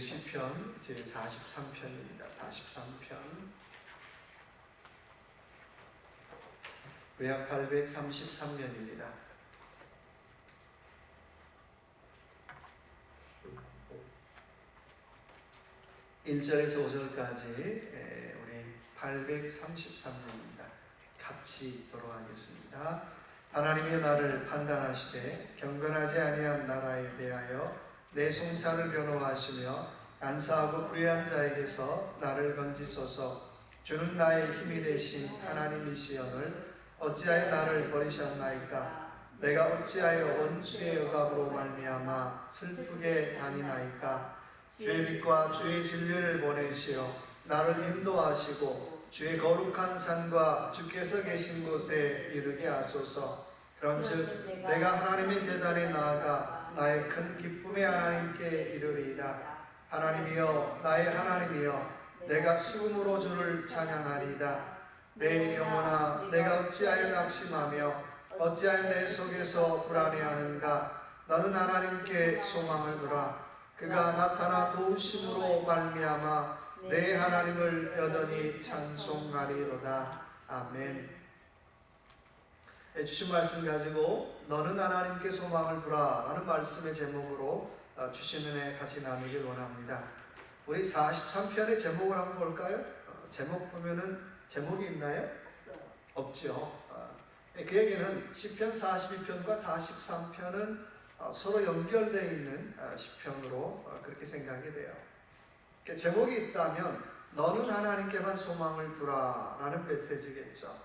시편 제43편입니다. 43편 외학 833면입니다. 1절에서 5절까지 우리 833면입니다. 같이 돌아가겠습니다. 하나님이 나를 판단하시되 경건하지 아니한 나라에 대하여 내 송사를 변호하시며 안사하고 불의한 자에게서 나를 건지소서. 주는 나의 힘이 되신 하나님이시여늘 어찌하여 나를 버리셨나이까? 내가 어찌하여 원수의 억압으로 말미암아 슬프게 다니나이까? 주의 빛과 주의 진리를 보내시어 나를 인도하시고 주의 거룩한 산과 주께서 계신 곳에 이르게 하소서. 그런즉 내가 하나님의 제단에 나아가 나의 큰 기쁨의 하나님께 이르리이다. 하나님이여, 나의 하나님이여, 내가 수금으로 주를 찬양하리이다. 내 영혼아, 내가 어찌하여 낙심하며 어찌하여 내 속에서 불안해하는가? 너는 하나님께 소망을 두라. 그가 나타나 도우심으로 말미암아 내 하나님을 여전히 찬송하리로다. 아멘. 주신 말씀 가지고 너는 하나님께 소망을 두라 라는 말씀의 제목으로 주신 은혜 같이 나누길 원합니다. 우리 43편의 제목을 한번 볼까요? 제목 보면은 제목이 있나요? 없죠. 그 얘기는 시편 42편과 43편은 서로 연결되어 있는 시편으로 그렇게 생각이 돼요. 제목이 있다면 너는 하나님께만 소망을 두라 라는 메시지겠죠.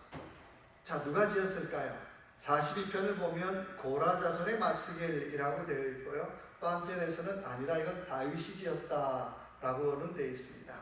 자, 누가 지었을까요? 42편을 보면 고라 자손의 마스겔이라고 되어 있고요. 또 한편에서는 아니라 이건 다윗이 지었다라고는 되어 있습니다.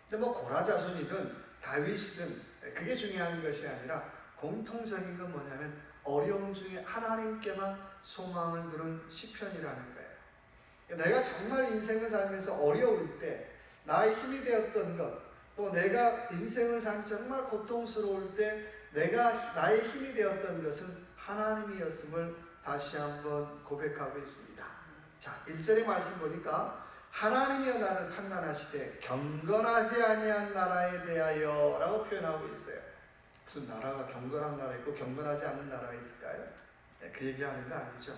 근데 뭐 고라 자손이든 다윗이든 그게 중요한 것이 아니라 공통적인 건 뭐냐면 어려움 중에 하나님께만 소망을 두는 시편이라는 거예요. 내가 정말 인생을 살면서 어려울 때 나의 힘이 되었던 것, 또 내가 인생을 살면서 정말 고통스러울 때 내가 나의 힘이 되었던 것은 하나님이었음을 다시 한번 고백하고 있습니다. 자, 1절의 말씀 보니까 하나님이여 나를 판단하시되 경건하지 아니한 나라에 대하여 라고 표현하고 있어요. 무슨 나라가 경건한 나라 있고 경건하지 않은 나라가 있을까요? 그 얘기하는 거 아니죠.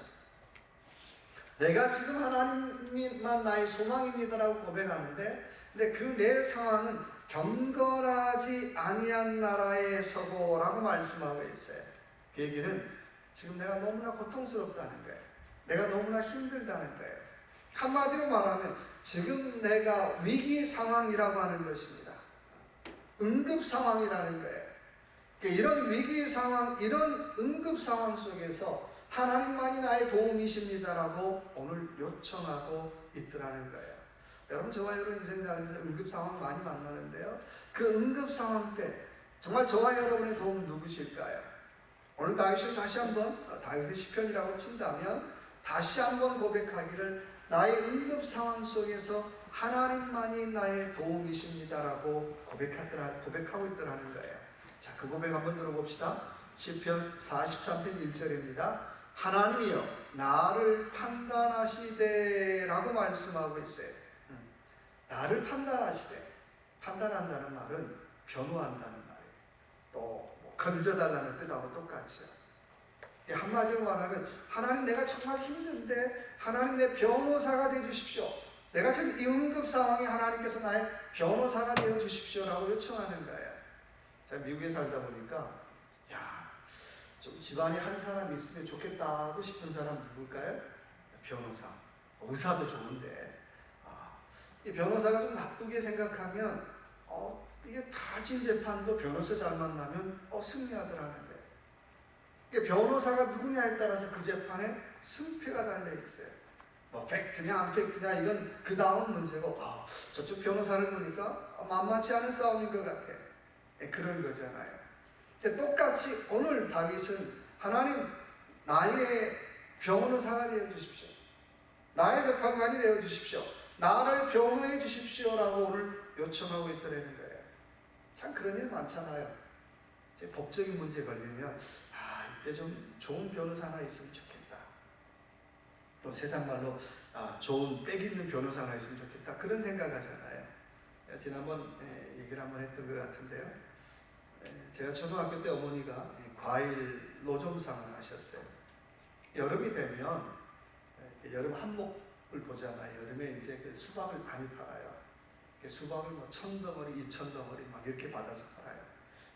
내가 지금 하나님만 나의 소망입니다라고 고백하는데, 근데 그 내 상황은 경건하지 아니한 나라에 서고라고 말씀하고 있어요. 그 얘기는 지금 내가 너무나 고통스럽다는 거예요. 내가 너무나 힘들다는 거예요. 한마디로 말하면 지금 내가 위기 상황이라고 하는 것입니다. 응급 상황이라는 거예요. 이런 위기 상황, 이런 응급 상황 속에서 하나님만이 나의 도움이십니다라고 오늘 요청하고 있더라는 거예요. 여러분, 저와 여러분 인생 살면서 응급 상황 많이 만나는데요. 그 응급 상황 때 정말 저와 여러분의 도움은 누구실까요? 오늘 다윗을 다시 한번 다윗의 시편이라고 친다면 다시 한번 고백하기를 나의 응급 상황 속에서 하나님만이 나의 도움이십니다라고 고백하고 있더라는 거예요. 자, 그 고백 한번 들어봅시다. 시편 43편 1절입니다. 하나님이여 나를 판단하시되 라고 말씀하고 있어요. 나를 판단하시되, 판단한다는 말은 변호한다는 말이에요. 또 건져달라는 뜻하고 똑같죠. 한마디로 말하면 하나님, 내가 정말 힘든데 하나님 내 변호사가 되어주십시오. 내가 지금 이 응급 상황에 하나님께서 나의 변호사가 되어주십시오라고 요청하는 거예요. 제가 미국에 살다 보니까 좀 집안에 한 사람 있으면 좋겠다고 싶은 사람 누굴까요? 변호사. 의사도 좋은데 이 변호사가 좀 나쁘게 생각하면 이게 다 진 재판도 변호사 잘 만나면 승리하더라는 거예요. 변호사가 누구냐에 따라서 그 재판에 승패가 달려있어요. 뭐 팩트냐 안 팩트냐 이건 그 다음 문제고, 저쪽 변호사를 보니까 만만치 않은 싸움인 것 같아. 그런 거잖아요. 똑같이 오늘 다윗은 하나님, 나의 변호사가 되어주십시오. 나의 재판관이 되어주십시오. 나를 변호해 주십시오라고 오늘 요청하고 있더라는 거예요. 참 그런 일 많잖아요. 법적인 문제에 걸리면 이때 좀 좋은 변호사 하나 있으면 좋겠다. 또 세상 말로 좋은 빽 있는 변호사가 있으면 좋겠다 그런 생각하잖아요. 지난번 얘기를 한번 했던 것 같은데요. 제가 초등학교 때 어머니가 과일 노점상을 하셨어요. 여름이 되면 여름 한복을 보잖아요. 여름에 이제 그 수박을 많이 팔아요. 수박을 뭐 1,000덩어리, 2,000덩어리 막 이렇게 받아서 팔아요.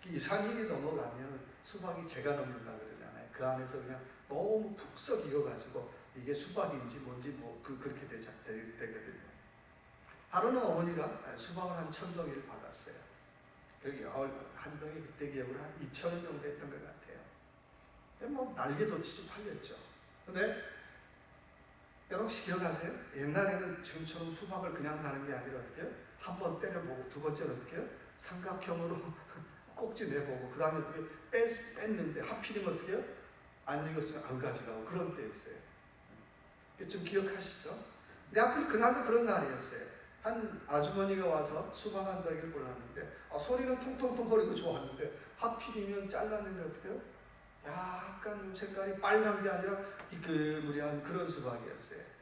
2, 3일이 넘어가면 수박이 제가 넘는다 그러잖아요. 그 안에서 그냥 너무 푹 썩 익어가지고 이게 수박인지 뭔지 그렇게 되거든요. 하루는 어머니가 수박을 한 1,000덩이를 받았어요. 여기 한 덩이 그때 기억으로 한 2,000원 정도 했던 것 같아요. 뭐 날개도 치지 팔렸죠. 근데 여러분 혹시 기억하세요? 옛날에는 지금처럼 수박을 그냥 사는 게 아니라 어떻게 해요? 한 번 때려보고 두 번째는 어떻게 해요? 삼각형으로 꼭지 내보고 그 다음에 어떻게 뺐는데 하필이면 어떻게 해요? 안 익었으면 안 가져가고 그런 때였어요. 좀 기억하시죠? 근데 하필 그날도 그런 날이었어요. 한 아주머니가 와서 수박 한 덩이를 골랐는데 소리는 통통통 거리고 좋았는데 하필이면 잘랐는데 어떻게 해요? 약간 색깔이 빨간 게 아니라 희끗무리한 그런 수박이었어요.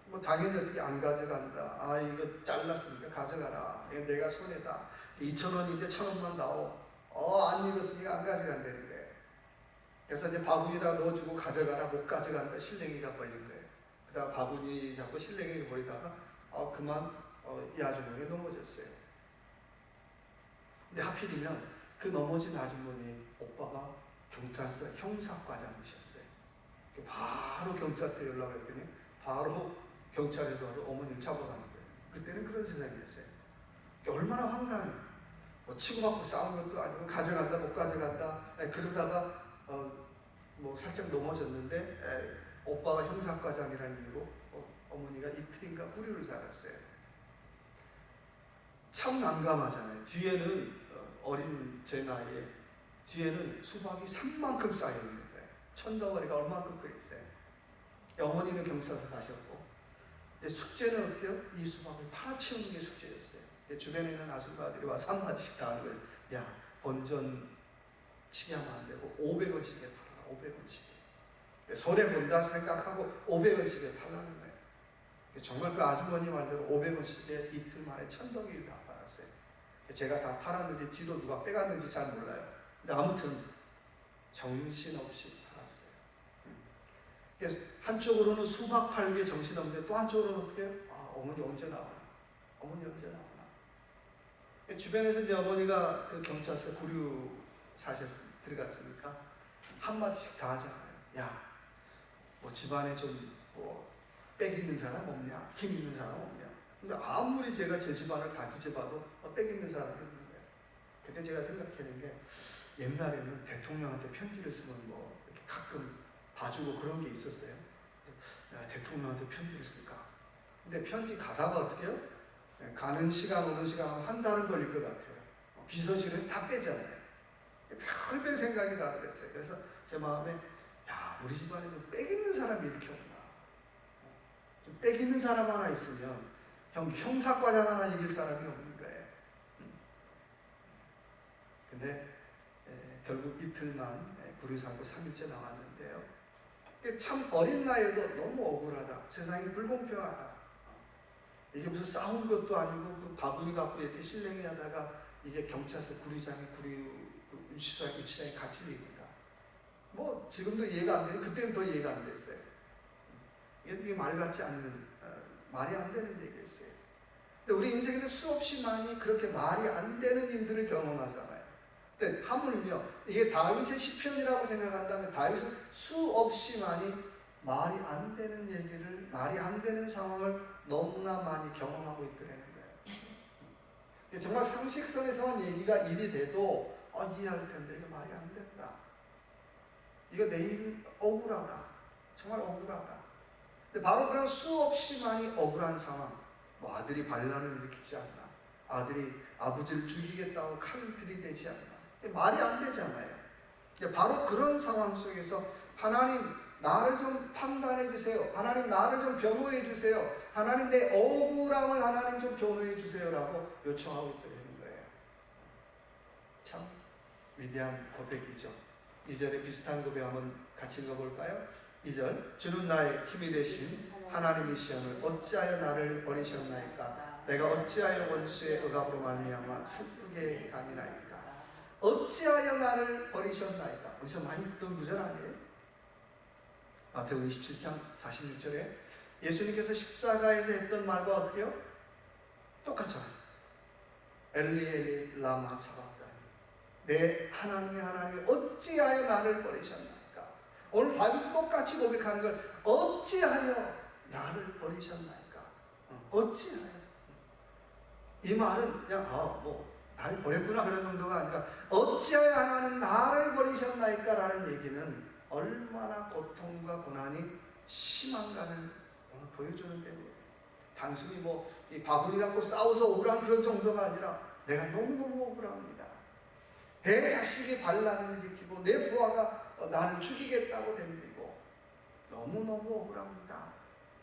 뭐 당연히 어떻게 안 가져간다. 이거 잘랐으니까 가져가라. 이거 내가 손해다. 2,000원인데 1,000원만 나오. 안 익었으니까 안 가져간다는 거예요. 그래서 이제 바구니에다 넣어주고 가져가라. 못 가져간다. 실랭이가 걸린 거예요. 그다가 바구니 잡고 실랭이를 버리다가 그만 이 아주머니가 넘어졌어요. 근데 하필이면 그 넘어진 아주머니 오빠가 경찰서 형사과장이셨어요. 바로 경찰서에 연락했더니 바로 경찰에서 와서 어머니를 잡아가는 거예요. 그때는 그런 세상이었어요. 얼마나 황당해요. 뭐 치고받고 싸우는 것도 아니고 가져간다 못 가져간다 그러다가 뭐 살짝 넘어졌는데 오빠가 형사과장이라는 이유로 어머니가 이틀인가 구류를 살았어요. 참 난감하잖아요. 뒤에는 어린 제 나이에 뒤에는 수박이 산만큼 쌓여있는 거예요. 1,000덩어리가 얼마큼 그랬어요. 어머니는 경찰서 가셨고 이제 숙제는 어떻게 해요? 이 수박을 팔아치우는 게 숙제였어요. 주변에 있는 아줌마들이 와서 한마디씩 다 하는 거예요. 야, 본전 치게 하면 안 되고 500원씩에 팔아. 500원씩. 손해본다 생각하고 500원씩에 팔라는 거예요. 정말 그 아주머니 말대로 500원씩에 이틀 만에 1,000덩이를 다 팔았어요. 제가 다 팔았는지 뒤로 누가 빼갔는지 잘 몰라요. 근데 아무튼 정신없이 팔았어요. 그래서 한쪽으로는 수박 팔기에 정신없는데 또 한쪽으로는 어떻게 해요? 어머니 언제 나오나? 어머니 언제 나오나? 주변에서 이제 어머니가 그 경찰서 구류 들어갔으니까 한마디씩 다 하잖아요. 야, 뭐 집안에 좀 빽 있는 사람 없냐? 힘 있는 사람 없냐? 근데 아무리 제가 제 집안을 다 뒤져봐도 빽 있는 사람이 없는 거예요. 그때 제가 생각하는 게 옛날에는 대통령한테 편지를 쓰면 뭐 이렇게 가끔 봐주고 그런 게 있었어요. 야, 대통령한테 편지를 쓸까? 근데 편지 가다가 어떻게 해요? 가는 시간 오는 시간 한 달은 걸릴 것 같아요. 비서실에서 다 빼잖아요. 별별 생각이 다 들었어요. 그래서 제 마음에 야, 우리 집안에 좀 빽 있는 사람이 이렇게 없나? 좀 빽 있는 사람 하나 있으면 형사과장 하나 이길 사람이 없는 거예요. 근데 결국 이틀만 구류 살고 3일째 나왔는데요. 참 어린 나이에도 너무 억울하다. 세상이 불공평하다. 이게 무슨 싸운 것도 아니고 그 바구니 갖고 이렇게 실랭이 하다가 이게 경찰서 구류장에 유치장에 갇힌 일입니다. 뭐 지금도 이해가 안 되는데 그때는 더 이해가 안 됐어요. 이게 말 같지 않는 말이 안 되는 얘기였어요. 근데 우리 인생에는 수없이 많이 그렇게 말이 안 되는 일들을 경험하잖아요. 근데 하물며 이게 다윗의 시편이라고 생각한다면 다윗은 수없이 많이 말이 안 되는 얘기를 말이 안 되는 상황을 너무나 많이 경험하고 있더라는 거예요. 정말 상식선에서만 얘기가 일이 돼도 이해할 텐데 이거 말이 안 된다. 이거 내일 억울하다. 정말 억울하다. 근데 바로 그런 수없이 많이 억울한 상황, 뭐 아들이 반란을 일으키지 않나, 아들이 아버지를 죽이겠다고 칼을 들이대지 않나, 말이 안 되잖아요. 바로 그런 상황 속에서 하나님 나를 좀 판단해 주세요. 하나님 나를 좀 변호해 주세요. 하나님 내 억울함을 하나님 좀 변호해 주세요라고 요청하고 있다는 거예요. 참 위대한 고백이죠. 2절에 비슷한 고백 한번 같이 읽어볼까요? 2절 주는 나의 힘이 되신 하나님이 시험을 어찌하여 나를 버리셨나이까? 내가 어찌하여 원수의 억압으로 말미암아 슬프게 다니나이까? 어찌하여 나를 버리셨나이까? 어디서 많이 듣던 구절 아니에요? 마태복음 27장 46절에 예수님께서 십자가에서 했던 말과 어떻게 해요? 똑같잖아요. 엘리 엘리 라마 사박다니, 내 하나님의 하나님이 어찌하여 나를 버리셨나이까? 오늘 다윗도 똑같이 고백하는 걸, 어찌하여 나를 버리셨나이까? 어찌하여? 이 말은 그냥 나를 버렸구나 그런 정도가 아니라, 어찌하여 하나님 나를 버리셨나이까? 라는 얘기는 얼마나 고통과 고난이 심한가를 오늘 보여주는 때문에, 단순히 이 바구니 갖고 싸워서 억울한 그런 정도가 아니라 내가 너무너무 억울합니다. 내 자식이 반란을 일으키고 내 부하가 나를 죽이겠다고 덤비고 너무너무 억울합니다.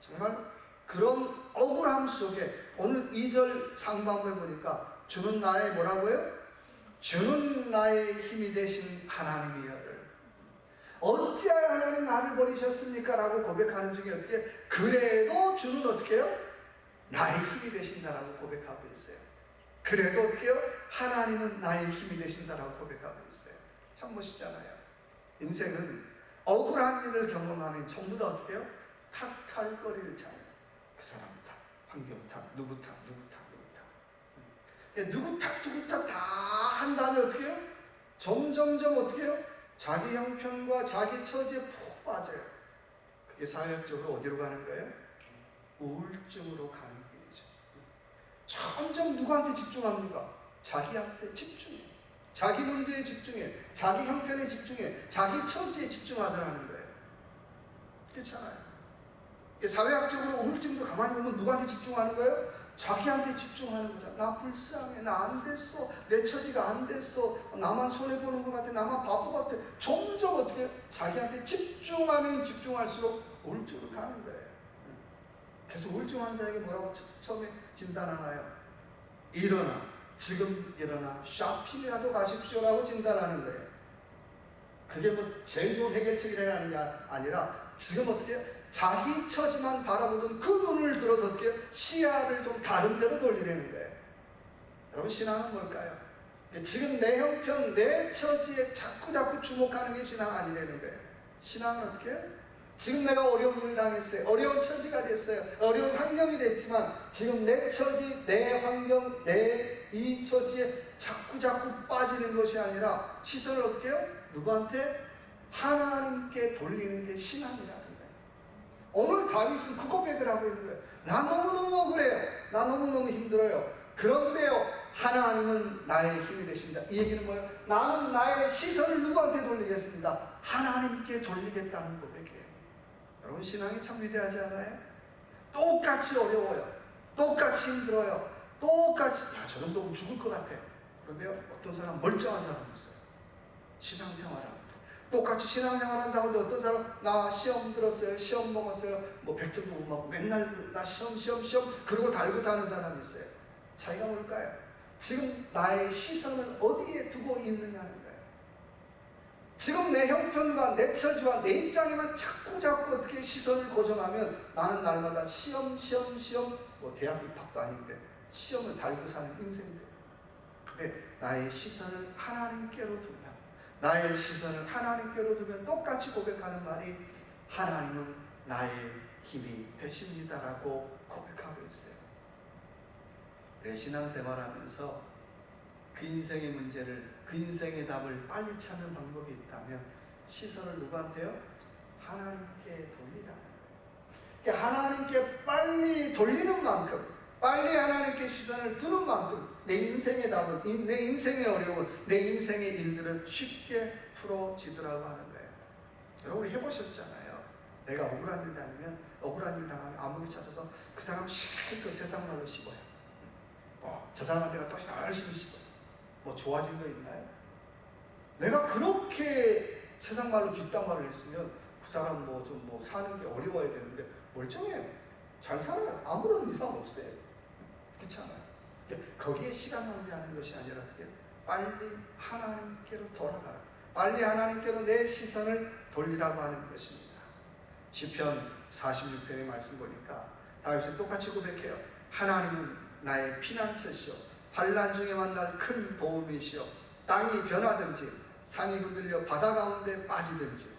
정말 그런 억울함 속에 오늘 2절 상반부에 보니까 주는 나의 뭐라고요? 주는 나의 힘이 되신 하나님이여를, 어찌하여 하나님 나를 버리셨습니까? 라고 고백하는 중에 어떻게, 그래도 주는 어떻게 해요? 나의 힘이 되신다라고 고백하고 있어요. 그래도 어떻게 해요? 하나님은 나의 힘이 되신다라고 고백하고 있어요. 참 멋있잖아요. 인생은 억울한 일을 경험하면 전부 다 어떻게 해요? 탓할 거리를 찾아요. 그 사람 탓, 환경 탓, 누구 탓, 누구 탓, 누구 탓. 누구 탓 다 한 다음에 어떻게 해요? 점점점 어떻게 해요? 자기 형편과 자기 처지에 푹 빠져요. 그게 사회학적으로 어디로 가는 거예요? 우울증으로 가는 길이죠. 점점 누구한테 집중합니까? 자기한테 집중해. 자기 문제에 집중해. 자기 형편에 집중해. 자기 처지에 집중하더라는 거예요. 그렇잖아요. 사회학적으로 우울증도 가만히 보면 누구한테 집중하는 거예요? 자기한테 집중하는 거죠. 나 불쌍해. 나 안 됐어. 내 처지가 안 됐어. 나만 손해보는 것 같아. 나만 바보 같아. 점점 어떻게 자기한테 집중하면 집중할수록 우울증으로 가는 거예요. 그래서 우울증 환자에게 뭐라고 처음에 진단하나요? 지금 일어나 쇼핑이라도 가십시오라고 진단하는 거예요. 그게 제일 좋은 해결책이라는 게 아니라, 지금 어떻게 자기 처지만 바라보던 그 눈을 들어서 어떻게 시야를 좀 다른 데로 돌리려는 거예요. 여러분, 신앙은 뭘까요? 지금 내 형편, 내 처지에 자꾸 주목하는 게 신앙 아니라는 거예요. 신앙은 어떻게 해요? 지금 내가 어려운 일을 당했어요. 어려운 처지가 됐어요. 어려운 환경이 됐지만 지금 내 처지, 내 환경, 내 이 처지에 자꾸 빠지는 것이 아니라 시선을 어떻게 해요? 누구한테? 하나님께 돌리는 게 신앙이라는 거예요. 오늘 다윗은 그 고백을 하고 있는 거예요. 나 너무너무 억울해요. 나 너무너무 힘들어요. 그런데요, 하나님은 나의 힘이 되십니다. 이 얘기는 뭐예요? 나는 나의 시선을 누구한테 돌리겠습니다? 하나님께 돌리겠다는 고백이에요. 여러분, 신앙이 참 위대하지 않아요? 똑같이 어려워요. 똑같이 힘들어요. 똑같이 저 정도면 죽을 것 같아요. 그런데요, 어떤 사람 멀쩡한 사람이 있어요. 신앙생활하고 똑같이 신앙생활한다고 하는데, 어떤 사람 나 시험 들었어요. 시험 먹었어요. 100점도 못 맞고 맨날 나 시험 그러고 달고 사는 사람이 있어요. 차이가 뭘까요? 지금 나의 시선을 어디에 두고 있느냐는 거예요. 지금 내 형편과 내 처지와 내 입장에만 자꾸 어떻게 시선을 고정하면 나는 날마다 시험 대학 입학도 아닌데 시험을 달고 사는 인생들. 근데 나의 시선을 하나님께로 두면 똑같이 고백하는 말이, 하나님은 나의 힘이 되십니다라고 고백하고 있어요. 우리 신앙생활하면서 그 인생의 문제를, 그 인생의 답을 빨리 찾는 방법이 있다면 시선을 누구한테요? 하나님께 돌리라는 거예요. 하나님께 빨리 돌리는 만큼, 빨리 하나님께 시선을 두는 만큼 내 인생의 답은, 내 인생의 어려움은, 내 인생의 일들은 쉽게 풀어지더라고 하는 거예요. 여러분 해보셨잖아요. 내가 억울한 일 당하면 아무리 찾아서 그 사람 실컷 세상 말로 씹어요. 저 사람한테 또 열심히 씹어요. 좋아진 거 있나요? 내가 그렇게 세상 말로 뒷담화를 했으면 그 사람 사는 게 어려워야 되는데 멀쩡해요. 잘 살아요. 아무런 이상 없어요. 그렇잖아요. 거기에 시간 낭비하는 것이 아니라 빨리 하나님께로 돌아가라. 빨리 하나님께로 내 시선을 돌리라고 하는 것입니다. 시편 46편의 말씀 보니까 다윗이 똑같이 고백해요. 하나님은 나의 피난처시오, 환난 중에 만날 큰 도움이시오. 땅이 변하든지 산이 흔들려 바다 가운데 빠지든지.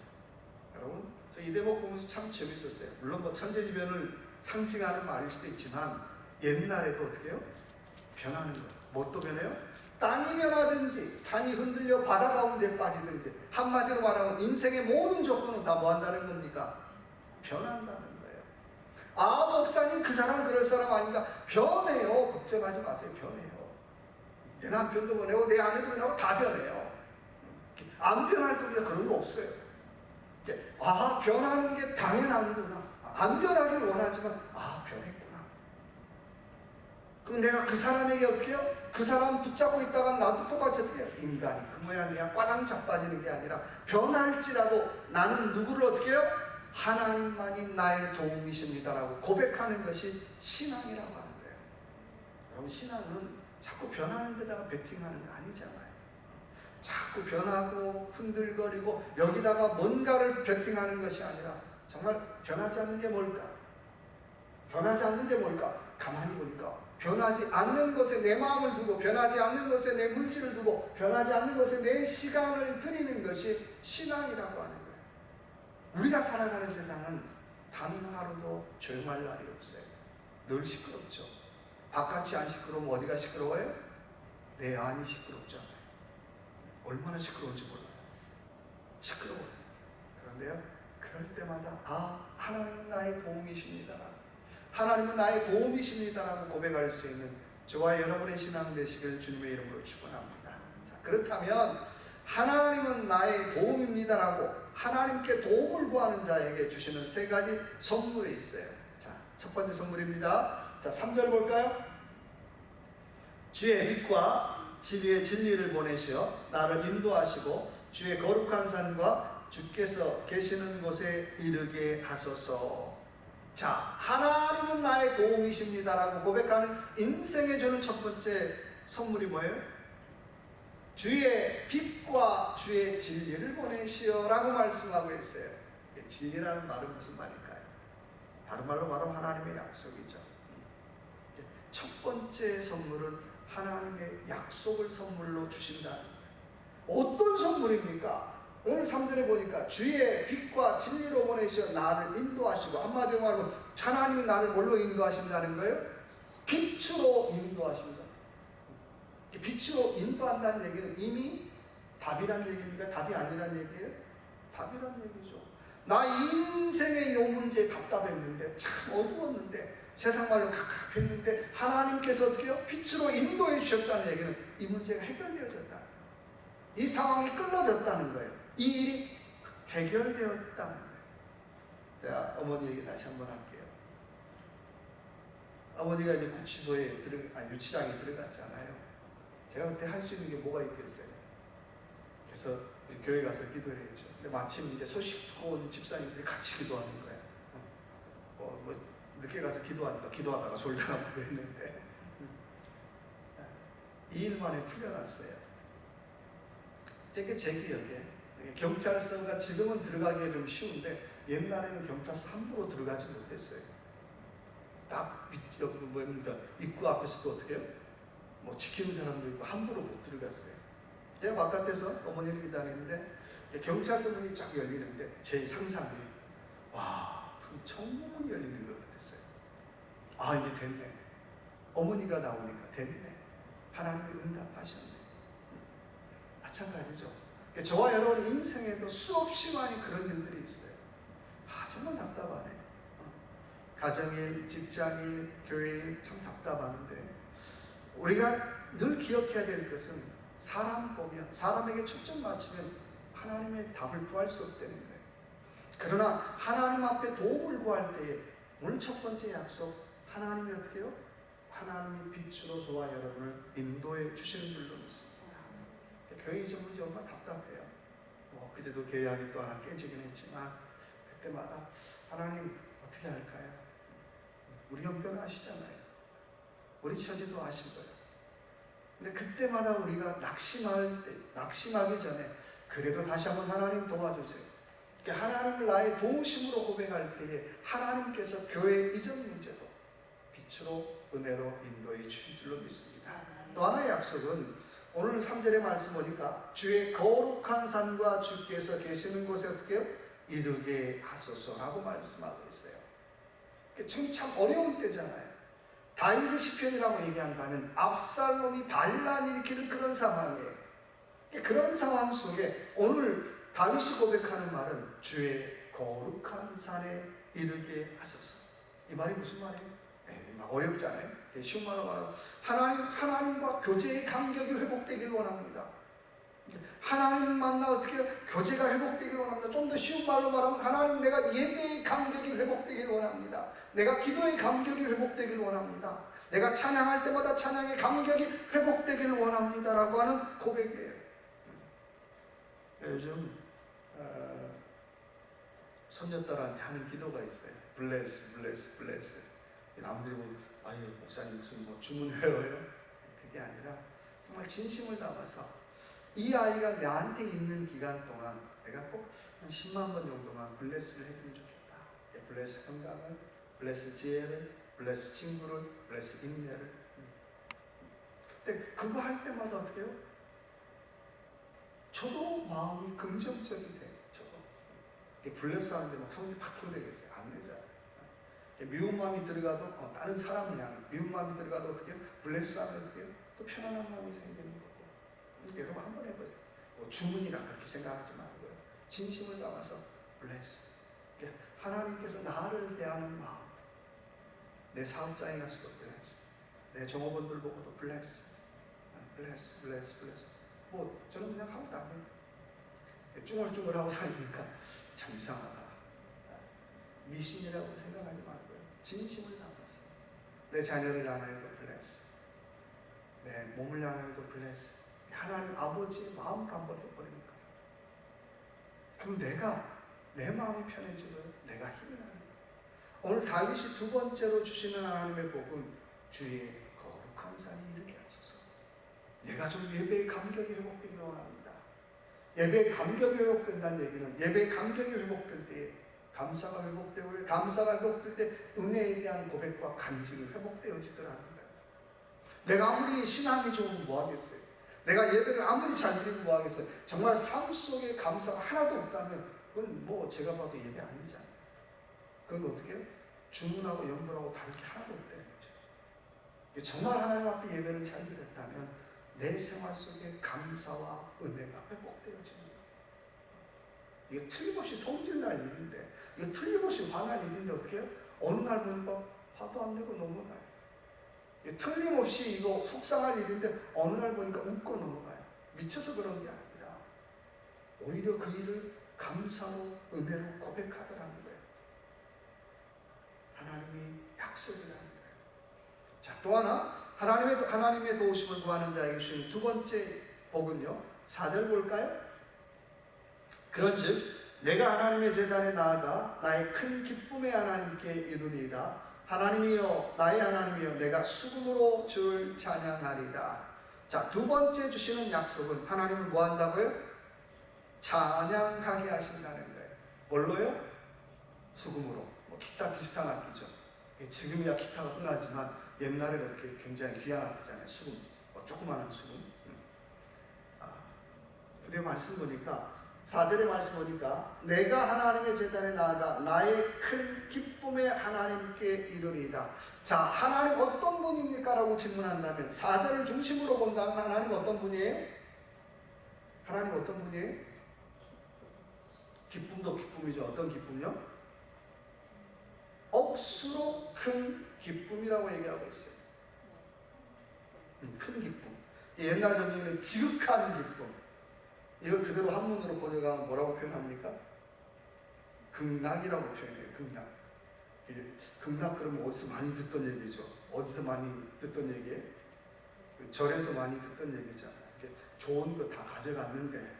여러분, 저 이 대목 보면서 참 재밌었어요. 물론 뭐 천재지변을 상징하는 말일 수도 있지만 옛날에도 어떻게 해요? 변하는 거예요. 뭣도 변해요? 땅이 변하든지 산이 흔들려 바다 가운데 빠지든지. 한마디로 말하면 인생의 모든 조건은 다 뭐 한다는 겁니까? 변한다는 거예요. 아, 목사님 그 사람 그럴 사람 아닌가? 변해요. 걱정하지 마세요. 변해요. 내 남편도 변하고 내 아내도 변하고 다 변해요. 안 변할 겁니다. 그런 거 없어요. 아, 변하는 게 당연한구나. 안 변하길 원하지만 변했구나. 그럼 내가 그 사람에게 어떻게 해요? 그 사람 붙잡고 있다가 나도 똑같이 어떻게 해요? 인간이 그 모양이야 꽈당 자빠지는 게 아니라 변할지라도 나는 누구를 어떻게 해요? 하나님만이 나의 도움이십니다라고 고백하는 것이 신앙이라고 하는 거예요. 여러분, 신앙은 자꾸 변하는 데다가 베팅하는 거 아니잖아요. 자꾸 변하고 흔들거리고 여기다가 뭔가를 베팅하는 것이 아니라 정말 변하지 않는 게 뭘까? 변하지 않는 게 뭘까? 가만히 보니까 변하지 않는 것에 내 마음을 두고, 변하지 않는 것에 내 물질을 두고, 변하지 않는 것에 내 시간을 드리는 것이 신앙이라고 하는 거예요. 우리가 살아가는 세상은 단 하루도 조용할 날이 없어요. 늘 시끄럽죠. 바깥이 안 시끄러우면 어디가 시끄러워요? 내 안이 시끄럽잖아요. 얼마나 시끄러운지 몰라요. 시끄러워요. 그런데요, 그럴 때마다 하나님은 나의 도움이십니다, 하나님은 나의 도움이십니다라고 고백할 수 있는 저와 여러분의 신앙 되시길 주님의 이름으로 축원합니다. 자, 그렇다면 하나님은 나의 도움입니다라고 하나님께 도움을 구하는 자에게 주시는 세 가지 선물이 있어요. 자, 첫 번째 선물입니다. 자, 3절 볼까요? 주의 빛과 진리의 진리를 보내시어 나를 인도하시고 주의 거룩한 산과 주께서 계시는 곳에 이르게 하소서. 자, 하나님은 나의 도움이십니다라고 고백하는 인생에 주는 첫 번째 선물이 뭐예요? 주의 빛과 주의 진리를 보내시오라고 말씀하고 있어요. 진리라는 말은 무슨 말일까요? 다른 말로 말하면 하나님의 약속이죠. 첫 번째 선물은 하나님의 약속을 선물로 주신다. 어떤 선물입니까? 오늘 3절에 보니까 주의 빛과 진리로 보내시어 나를 인도하시고, 한마디로 말하면 하나님이 나를 뭘로 인도하신다는 거예요? 빛으로 인도하신다. 빛으로 인도한다는 얘기는 이미 답이란 얘기입니까? 답이 아니란 얘기예요? 답이란 얘기죠. 나 인생의 이 문제에 답답했는데, 참 어두웠는데, 세상 말로 갑갑했는데 하나님께서 어떻게 해요? 빛으로 인도해 주셨다는 얘기는 이 문제가 해결되어졌다, 이 상황이 끌어졌다는 거예요. 이 일이 해결되었다는 거예요. 자, 어머니 얘기 다시 한번 할게요. 어머니가 이제 구치소에 유치장에 들어갔잖아요. 제가 그때 할 수 있는 게 뭐가 있겠어요? 그래서 교회 가서 기도를 했죠. 근데 마침 이제 소식 듣고 온 집사님들이 같이 기도하는 거예요. 늦게 가서 기도하다가 졸다가 그랬는데 2일 만에 풀려났어요. 제 기억에 경찰서가 지금은 들어가기가 좀 쉬운데 옛날에는 경찰서 함부로 들어가지 못했어요. 딱 입구 앞에서도 어떻게 해요? 지키는 사람도 있고 함부로 못 들어갔어요. 제가 바깥에서 어머니를 기다리는데 경찰서 문이 쫙 열리는데 제 상상에 천문이 열리는 것 같았어요. 이제 됐네. 어머니가 나오니까 됐네. 하나님이 응답하셨네. 마찬가지죠. 저와 여러분 인생에도 수없이 많이 그런 일들이 있어요. 정말 답답하네. 가정일, 직장일, 교회일 참 답답하는데 우리가 늘 기억해야 될 것은 사람 보면, 사람에게 초점 맞추면 하나님의 답을 구할 수 없다는 거예요. 그러나 하나님 앞에 도움을 구할 때에 오늘 첫 번째 약속, 하나님이 어떻게 해요? 하나님이 빛으로 저와 여러분을 인도해 주시는 줄로 믿습니다. 교회 이전 문제 얼마나 답답해요. 그제도 계약이 또 하나 깨지긴 했지만 그때마다 하나님 어떻게 할까요? 우리 형편 아시잖아요. 우리 처지도 아시고요. 근데 그때마다 우리가 낙심하기 전에 그래도 다시 한번 하나님 도와주세요. 하나님을 나의 도우심으로 고백할 때에 하나님께서 교회 이전 문제도 빛으로 은혜로 인도해 주실 줄로 믿습니다. 또 하나의 약속은 오늘 3절의 말씀 보니까 주의 거룩한 산과 주께서 계시는 곳에 어떻게 해요? 이르게 하소서라고 말씀하고 있어요. 지금 참 어려운 때잖아요. 다윗의 시편이라고 얘기한다면 압살롬이 반란 일으키는 그런 상황이에요. 그런 상황 속에 오늘 다윗이 고백하는 말은 주의 거룩한 산에 이르게 하소서. 이 말이 무슨 말이에요? 어렵잖아요. 쉬운 말로 말하면 하나님과 교제의 감격이 회복되길 원합니다. 하나님 만나 어떻게 교제가 회복되길 원합니다. 좀 더 쉬운 말로 말하면 하나님, 내가 예배의 감격이 회복되길 원합니다. 내가 기도의 감격이 회복되길 원합니다. 내가 찬양할 때마다 찬양의 감격이 회복되길 원합니다라고 하는 고백이에요. 요즘 손녀딸한테 하는 기도가 있어요. 블레스 블레스 블레스. 남들이 뭐 아유 목사님 무슨 뭐 주문 외워요? 그게 아니라 정말 진심을 담아서 이 아이가 나한테 있는 기간 동안 내가 꼭 한 10만 번 정도만 블레스를 해주면 좋겠다. 블레스 건강을, 블레스 지혜를, 블레스 친구를, 블레스 인내를. 근데 그거 할 때마다 어떻게 해요? 저도 마음이 긍정적이 돼요. 저도 블레스 하는데 막 성질 팍 되겠어요. 안 되잖아요. 미운 마음이 들어가도 다른 사람을 향해 미운 마음이 들어가도 어떻게 해요? 블레스 하면 어떻게 해요? 또 편안한 마음이 생기는 거고. 여러분 한번 해보세요. 주문이라 그렇게 생각하지 말고요. 진심을 담아서 블레스. 하나님께서 나를 대하는 마음, 내 사업장에 가서도 블레스, 내 종업원들 보고도 블레스, 블레스, 블레스, 블레스. 뭐 저는 그냥 하고 다녀요. 쭝얼쭝얼하고 다니니까 참 이상하다. 미신이라고 생각하지 말고요. 진심을 담아서 내 자녀를 향하여도 블레스, 내 몸을 향하여도 블레스. 하나님 아버지의 마음을 한번 해버리니까 그럼 내 마음이 편해지고요. 내가 힘이 나는 거예요. 오늘 다윗이 두 번째로 주시는 하나님의 복은 주의 거룩한 산이 이르게 하소서. 내가 좀 예배의 감격이 회복되기를 원합니다. 예배의 감격이 회복된다는 얘기는 예배의 감격이 회복될 때에 감사가 회복되고, 감사가 회복될 때 은혜에 대한 고백과 간증이 회복되어지더라는 거예요. 내가 아무리 신앙이 좋으면 뭐하겠어요? 내가 예배를 아무리 잘 드리면 뭐하겠어요? 정말 삶 속에 감사가 하나도 없다면 그건 뭐 제가 봐도 예배 아니잖아요. 그건 어떻게 해요? 주문하고 연불하고 다를 게 하나도 없다는 거죠. 정말 하나님 앞에 예배를 잘 드렸다면 내 생활 속에 감사와 은혜가 회복되어지는 거예요. 이게 틀림없이 성질날 일인데, 이거 틀림없이 화날 일인데 어떻게 해요? 어느 날 보니까 화도 안 내고 넘어가요. 틀림없이 이거 속상할 일인데 어느 날 보니까 웃고 넘어가요. 미쳐서 그런 게 아니라 오히려 그 일을 감사로 은혜로 고백하더라는 거예요. 하나님이 약속이라는 거예요. 자, 또 하나 하나님의 도우심을 구하는 자에게 주시는 두 번째 복은요, 4절 볼까요? 그런즉 내가 하나님의 제단에 나아가 나의 큰 기쁨의 하나님께 이르리이다. 하나님이여, 나의 하나님이여, 내가 수금으로 주를 찬양하리다. 자, 두 번째 주시는 약속은 하나님은 뭐 한다고요? 찬양하게 하신다는 거예요. 뭘로요? 수금으로. 뭐 기타 비슷한 악기죠. 지금이야 기타가 흔하지만 옛날에는 어떻게 굉장히 귀한 악기잖아요. 수금. 조그마한 수금. 근데 말씀 보니까 4절의 말씀 보니까 내가 하나님의 제단에 나아가 나의 큰 기쁨의 하나님께 이르리이다. 자, 하나님 어떤 분입니까? 라고 질문한다면 4절을 중심으로 본다면 하나님 어떤 분이에요? 하나님 어떤 분이에요? 기쁨도 기쁨이죠. 어떤 기쁨요? 억수로 큰 기쁨이라고 얘기하고 있어요. 큰 기쁨. 옛날 성경에는 지극한 기쁨. 이걸 그대로 한문으로 번역하면 뭐라고 표현합니까? 극락이라고 표현해요. 극락. 극락 그러면 어디서 많이 듣던 얘기죠. 어디서 많이 듣던 얘기예요? 절에서 많이 듣던 얘기잖아요. 좋은 거 다 가져갔는데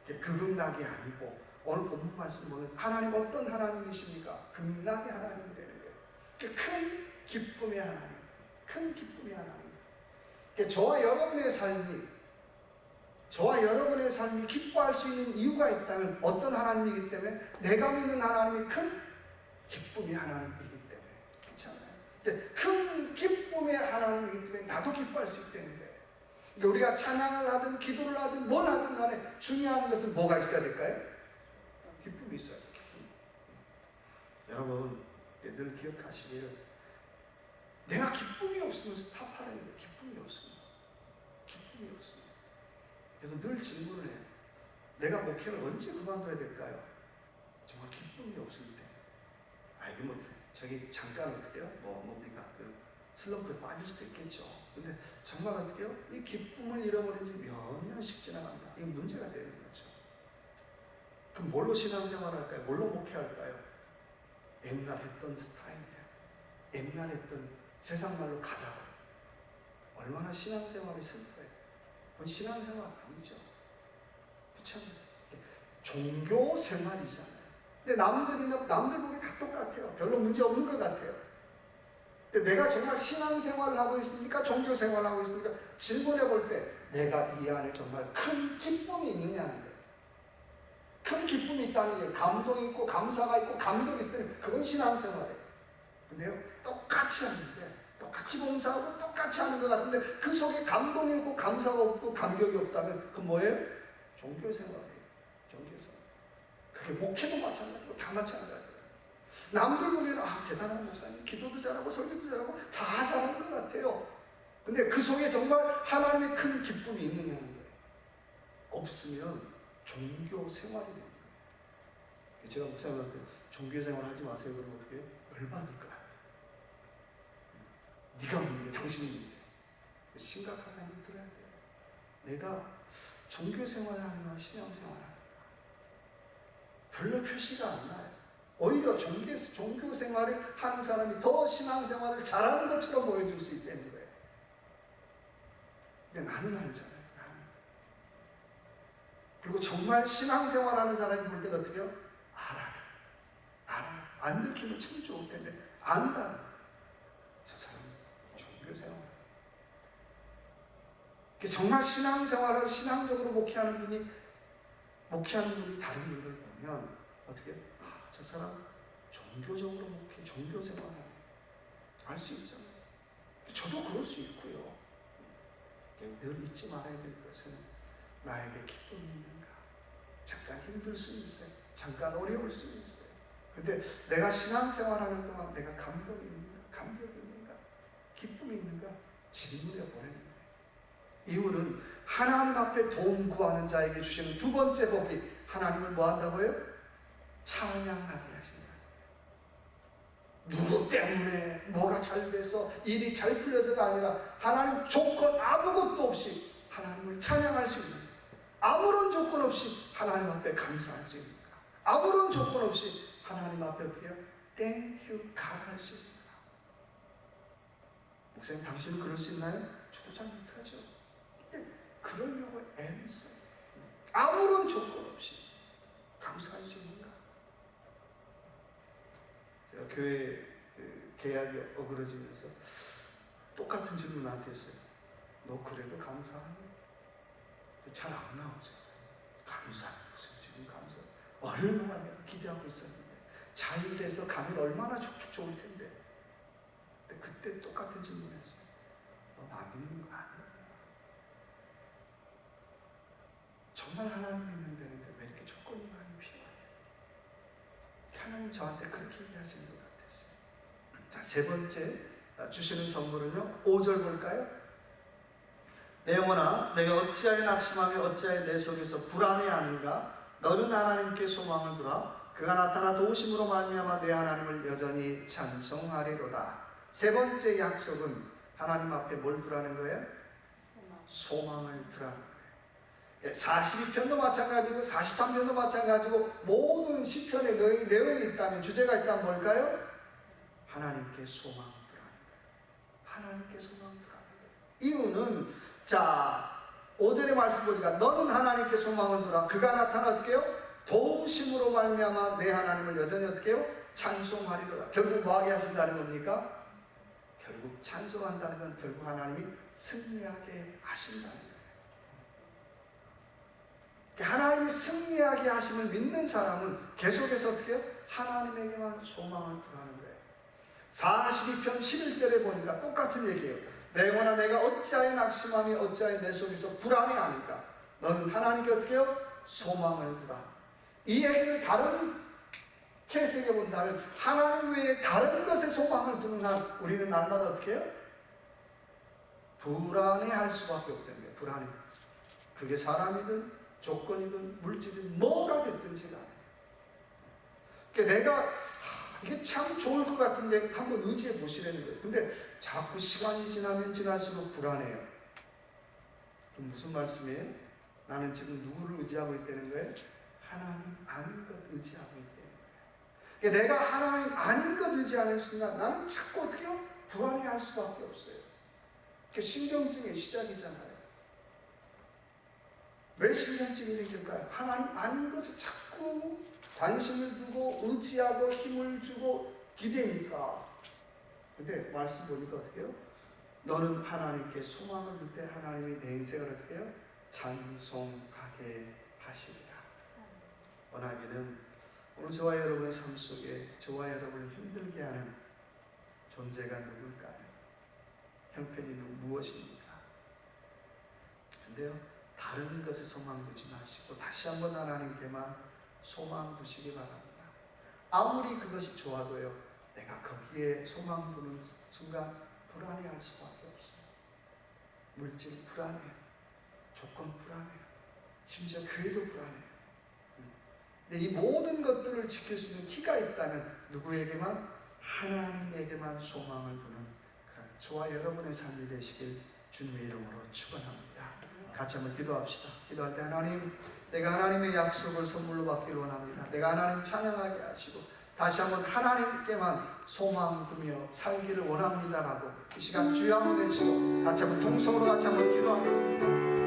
그 극락이 아니고 오늘 본문 말씀 보면 하나님 어떤 하나님이십니까? 극락의 하나님이라는 거예요. 큰 기쁨의 하나님. 큰 기쁨의 하나님. 저와 여러분의 삶이 저와 여러분의 삶이 기뻐할 수 있는 이유가 있다면 어떤 하나님이기 때문에 내가 믿는 하나님이 큰 기쁨의 하나님이기 때문에 그렇잖아요. 큰 기쁨의 하나님이기 때문에 나도 기뻐할 수 있다는데 우리가 찬양을 하든 기도를 하든 뭘 하든 간에 중요한 것은 뭐가 있어야 될까요? 기쁨이 있어야 돼요. 기쁨. 여러분 늘 기억하시게요. 내가 기쁨이 없으면 스탑하라는 거예요. 기쁨이 없으면. 기쁨이 없으면. 그래서 늘 질문을 해요. 내가 목회를 언제 그만둬야 될까요? 정말 기쁨이 없을 때. 이거 뭐 저기 잠깐 어떻게요? 뭡니까? 그 슬럼프에 빠질 수도 있겠죠. 근데 정말 어떻게요? 이 기쁨을 잃어버린 지 몇 년씩 지나간다. 이게 문제가 되는 거죠. 그럼 뭘로 신앙생활 할까요? 뭘로 목회할까요? 옛날 했던 스타일이에요. 옛날 했던 세상 말로 가다가 얼마나 신앙생활이 슬퍼요. 그건 신앙생활 아니죠. 그렇잖아요. 종교생활이잖아요. 근데 남들 보기 다 똑같아요. 별로 문제 없는 것 같아요. 근데 내가 정말 신앙생활을 하고 있습니까? 종교생활을 하고 있습니까? 질문해 볼 때 내가 이 안에 정말 큰 기쁨이 있느냐는 거예요. 큰 기쁨이 있다는 게 감동이 있고 감사가 있고 감격이 있을 때 그건 신앙생활이에요. 근데요, 똑같이 하는데 똑같이 봉사하고 똑같이 하는 것 같은데 그 속에 감동이 없고 감사가 없고 감격이 없다면 그건 뭐예요? 종교생활이에요. 종교생활. 그게 목회도 마찬가지고 다 마찬가지예요. 남들 보면 대단한 목사님 기도도 잘하고 설교도 잘하고 다 잘하는 것 같아요. 근데 그 속에 정말 하나님의 큰 기쁨이 있느냐는 거예요. 없으면 종교생활이 됩니다. 제가 목사님한테 종교생활 하지 마세요 그러면 어떻게 해요? 열받을까요? 네가 뭔데 당신이 뭔데? 심각하게 한번 들어야 돼요. 내가 종교생활을 하는가 신앙생활을 하는가 별로 표시가 안 나요. 오히려 종교생활을 하는 사람이 더 신앙생활을 잘하는 것처럼 보여줄 수 있다는 거예요. 근데 나는 알잖아요. 나는. 그리고 정말 신앙생활하는 사람이 볼 때는 어떻게 해요? 알아. 안 느끼면 참 좋을 텐데 안다. 저 사람은 종교생활. 정말 신앙생활을 신앙적으로 목회하는 분이 다른 분들 보면 어떻게 저 사람 종교적으로 목회, 종교생활을 알 수 있잖아요. 저도 그럴 수 있고요. 늘 잊지 말아야 될 것은 나에게 기쁨이 있는가? 잠깐 힘들 수 있어요. 잠깐 어려울 수 있어요. 근데 내가 신앙생활하는 동안 내가 감격이 있는가? 기쁨이 있는가? 질문해 보내는 거예요. 이유는 하나님 앞에 도움 구하는 자에게 주시는 두 번째 복이 하나님을 뭐 한다고요? 찬양하게 하신다. 누구 때문에 뭐가 잘 돼서 일이 잘 풀려서가 아니라 하나님 조건 아무것도 없이 하나님을 찬양할 수 있는, 아무런 조건 없이 하나님 앞에 감사할 수 있는, 아무런 조건 없이 하나님 앞에 어떻게 해요? Thank you God 할 수 있는. 목사님 당신은 그럴 수 있나요? 저도 잘 못하죠. 근데 그러려고 애써요. 아무런 조건 없이 감사할 수 있는가? 제가 교회 계약이 어그러지면서 똑같은 질문 나한테 했어요. 너 그래도 감사하니? 잘 안 나오죠. 감사하니 무슨 지금 감사? 얼마나 내가 기대하고 있었는데 잘 돼서 가면 얼마나 좋을 텐데. 근데 그때 똑같은 질문했어요. 너 나 믿는 거 아니야? 정말 하나님 믿는 데는데 왜 이렇게 조건이 많이 필요해요? 하나님 저한테 그렇게 얘기하시는 것 같았어요. 자, 세 번째 주시는 선물은요, 5절 볼까요? 내 영혼아, 내가 어찌하여 낙심하며 어찌하여 내 속에서 불안해하는가? 너는 하나님께 소망을 두라. 그가 나타나 도우심으로 말미암아 내 하나님을 여전히 찬송하리로다. 세 번째 약속은 하나님 앞에 뭘 두라는 거예요? 소망을 두라는 거예요. 42편도 마찬가지고 43편도 마찬가지고 모든 시편의 내용이 있다면, 주제가 있다면 뭘까요? 하나님께 소망을 두라는 거예요. 하나님께 소망을 두라는 거예요. 이유는 자 5절의 말씀 보니까 너는 하나님께 소망을 두라. 그가 나타나 어떻게 해요? 도우심으로 말미암아 내 하나님을 여전히 어떻게 해요? 찬송하리로다. 결국 뭐하게 하신다는 겁니까? 결국 찬송한다는 건 결국 하나님이 승리하게 하신다는 거예요. 하나님이 승리하게 하심을 믿는 사람은 계속해서 어떻게 해요? 하나님에게만 소망을 두라는 거예요. 42편 11절에 보니까 똑같은 얘기예요. 내 영혼아 내가 어찌하여 낙심하며 어찌하여 내 속에서 불안해하니까 너는 하나님께 어떻게 해요? 소망을 두라. 이 얘기를 다른 케이스에 본다면 하나님 외에 다른 것에 소망을 두는 한 우리는 날마다 어떻게 해요? 불안해할 수밖에 없다는 거예요. 불안해. 그게 사람이든 조건이든 물질이든 뭐가 됐든지 간에. 그러니까 내가 이게 참 좋을 것 같은데 한번 의지해 보시라는 거예요. 근데 자꾸 시간이 지나면 지날수록 불안해요. 그럼 무슨 말씀이에요? 나는 지금 누구를 의지하고 있다는 거예요? 하나님 아닌 것 의지하고 있다는 거예요. 그러니까 내가 하나님 아닌 것 의지하는 순간 나는 자꾸 어떻게 해요? 불안해할 수밖에 없어요. 그게 신경증의 시작이잖아요. 왜 신경증이 생길까요? 하나님 아닌 것을 자꾸 관심을 두고 의지하고 힘을 주고 기대니까. 근데 말씀 보니까 어떻게 해요? 너는 하나님께 소망을 둘 때 하나님이 내 인생을 어떻게 해요? 찬송하게 하시리라. 원하기는 오늘 저와 여러분의 삶 속에 저와 여러분을 힘들게 하는 존재가 누굴까요? 형편이 무엇입니까? 근데요, 다른 것에 소망 두지 마시고 다시 한번 하나님께만 소망 두시기 바랍니다. 아무리 그것이 좋아도요, 내가 거기에 소망 두는 순간 불안해할 수밖에 없어요. 물질 불안해요. 조건 불안해요. 심지어 교회도 불안해요. 근데 이 모든 것들을 지킬 수 있는 키가 있다면 누구에게만? 하나님에게만 소망을 두는 그런 저와 여러분의 삶이 되시길 주님의 이름으로 축원합니다. 같이 한번 기도합시다. 기도할 때 하나님, 내가 하나님의 약속을 선물로 받기를 원합니다. 내가 하나님 찬양하게 하시고 다시 한번 하나님께만 소망 두며 살기를 원합니다라고 이 시간 주여 한번 외치고 같이 한번 통성으로 같이 한번 기도하겠습니다.